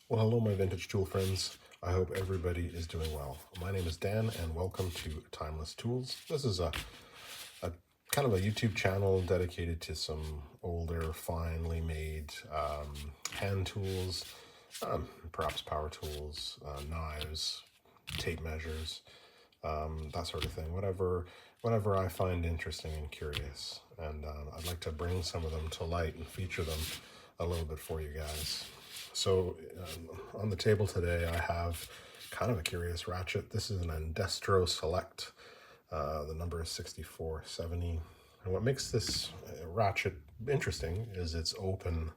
Well, hello, my vintage tool friends. I hope everybody is doing well. My name is Dan, and welcome to Timeless Tools. This is a kind of a YouTube channel dedicated to some older, finely made hand tools, perhaps power tools, knives, tape measures, that sort of thing. Whatever I find interesting and curious, and I'd like to bring some of them to light and feature them a little bit for you guys. So on the table today, I have kind of a curious ratchet. This is an Indestro Select. The number is 6470. And what makes this ratchet interesting is its open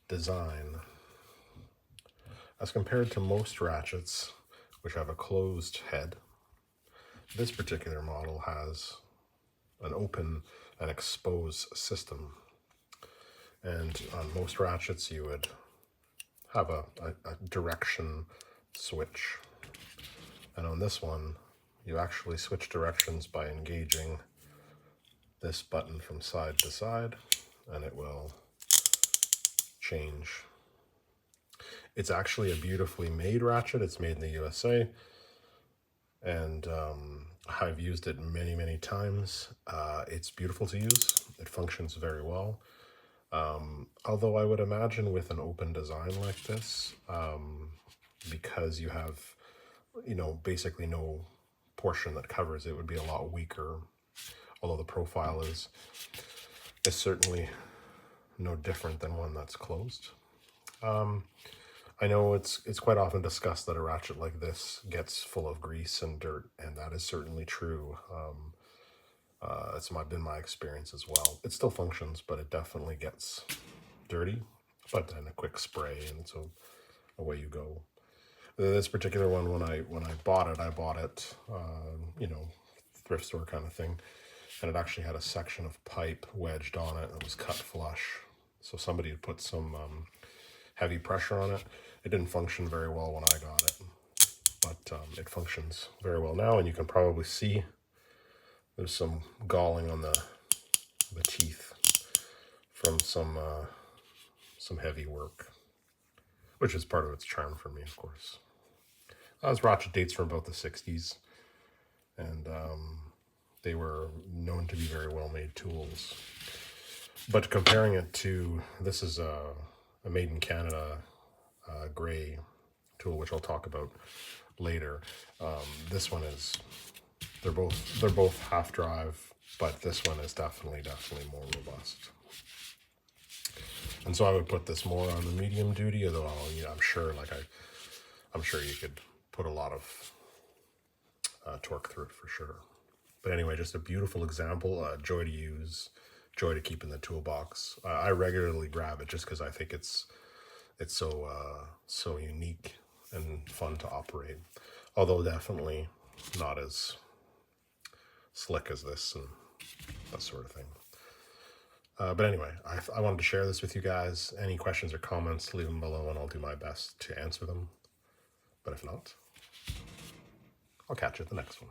design. As compared to most ratchets, which have a closed head, this particular model has an open and expose system. And on most ratchets, you would have a direction switch. And on this one, you actually switch directions by engaging this button from side to side, and it will change. It's actually a beautifully made ratchet. It's made in the USA, and I've used it many times. It's beautiful to use. It functions very well. Although I would imagine with an open design like this, because you have, basically no portion that covers it, would be a lot weaker. Although the profile is certainly no different than one that's closed. I know it's quite often discussed that a ratchet like this gets full of grease and dirt, and that is certainly true. It's been my experience as well. It still functions, but it definitely gets dirty. But then a quick spray, and so away you go. This particular one, when I bought it, thrift store kind of thing, and it actually had a section of pipe wedged on it. It was cut flush, so somebody had put some heavy pressure on it. It didn't function very well when I got it, but it functions very well now, and you can probably see there's some galling on the teeth from some heavy work, which is part of its charm for me, of course. This ratchet dates from about the 60s, and they were known to be very well-made tools. But comparing it to, this is a made in Canada gray tool, which I'll talk about later. This one is, they're both half drive, but this one is definitely more robust. And so I would put this more on the medium duty, although I'm sure you could put a lot of torque through it for sure. But anyway, just a beautiful example, joy to use, joy to keep in the toolbox. I regularly grab it just because I think it's so unique and fun to operate. Although definitely not as slick as this and that sort of thing. But anyway, I wanted to share this with you guys. Any questions or comments, leave them below and I'll do my best to answer them. But if not, I'll catch you at the next one.